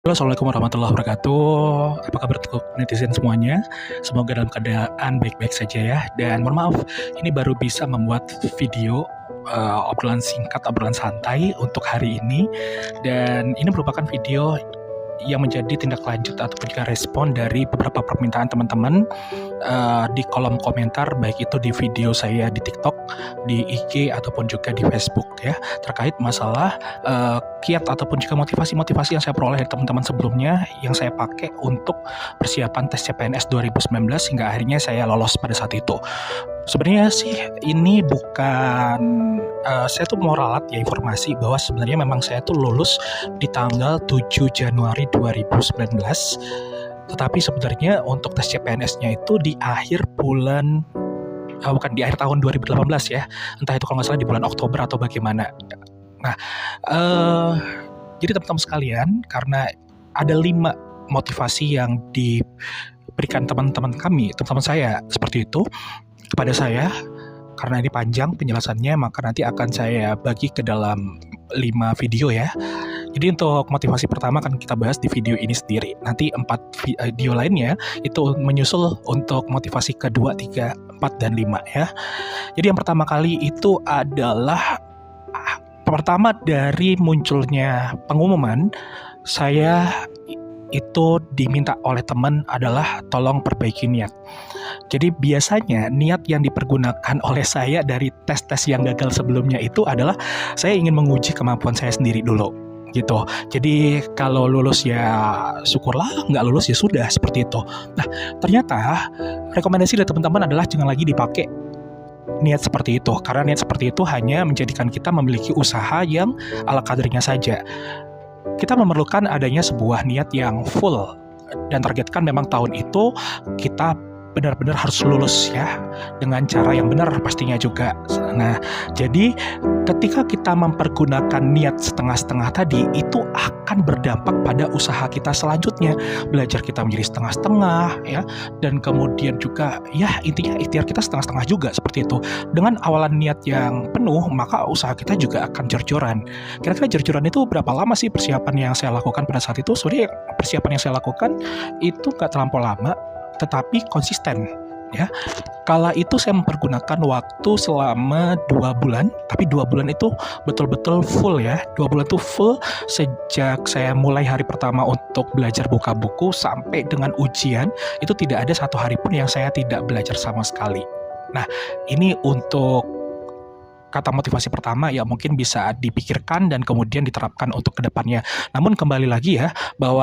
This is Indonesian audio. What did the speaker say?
Halo, assalamualaikum warahmatullahi wabarakatuh. Apa kabar untuk netizen semuanya? Semoga dalam keadaan baik-baik saja ya. Dan mohon maaf, ini baru bisa membuat video obrolan singkat, obrolan santai untuk hari ini. Dan ini merupakan video yang menjadi tindak lanjut ataupun juga respon dari beberapa permintaan teman-teman di kolom komentar, baik itu di video saya di TikTok, di IG ataupun juga di Facebook ya, terkait masalah kiat ataupun juga motivasi-motivasi yang saya peroleh dari teman-teman sebelumnya yang saya pakai untuk persiapan tes CPNS 2019 hingga akhirnya saya lolos pada saat itu. Sebenarnya sih ini bukan saya tuh mau ralat ya informasi bahwa sebenarnya memang saya tuh lulus di tanggal 7 Januari 2019. Tetapi sebenarnya untuk tes CPNS-nya itu di akhir bulan bukan di akhir tahun 2018 ya. Entah itu kalau nggak salah di bulan Oktober atau bagaimana. Nah, jadi teman-teman sekalian, karena ada 5 motivasi yang diberikan teman-teman saya seperti itu kepada saya. Karena ini panjang penjelasannya, maka nanti akan saya bagi ke dalam 5 video ya. Jadi untuk motivasi pertama akan kita bahas di video ini sendiri. Nanti 4 video lainnya itu menyusul untuk motivasi kedua, 3, 4, dan 5 ya. Jadi yang pertama kali itu adalah pertama dari munculnya pengumuman, saya itu diminta oleh teman adalah tolong perbaiki niat. Jadi biasanya niat yang dipergunakan oleh saya dari tes-tes yang gagal sebelumnya itu adalah saya ingin menguji kemampuan saya sendiri dulu gitu. Jadi kalau lulus ya syukurlah, nggak lulus ya sudah, seperti itu. Nah, ternyata rekomendasi dari teman-teman adalah jangan lagi dipakai niat seperti itu, karena niat seperti itu hanya menjadikan kita memiliki usaha yang ala kadarnya saja. Kita memerlukan adanya sebuah niat yang full dan targetkan memang tahun itu kita benar-benar harus lulus ya, dengan cara yang benar pastinya juga. Nah, jadi ketika kita mempergunakan niat setengah-setengah tadi, itu akan berdampak pada usaha kita selanjutnya. Belajar kita menjadi setengah-setengah ya, dan kemudian juga ya intinya ikhtiar kita setengah-setengah juga seperti itu. Dengan awalan niat yang penuh, maka usaha kita juga akan jor-joran. Kira-kira jor-joran itu berapa lama sih persiapan yang saya lakukan pada saat itu? Sebenarnya persiapan yang saya lakukan itu gak terlampau lama, tetapi konsisten ya. Kala itu saya mempergunakan waktu selama 2 bulan, tapi 2 bulan itu betul-betul full ya. 2 bulan itu full sejak saya mulai hari pertama untuk belajar buka buku sampai dengan ujian, itu tidak ada 1 hari pun yang saya tidak belajar sama sekali. Nah, ini untuk kata motivasi pertama ya, mungkin bisa dipikirkan dan kemudian diterapkan untuk kedepannya. Namun kembali lagi ya, bahwa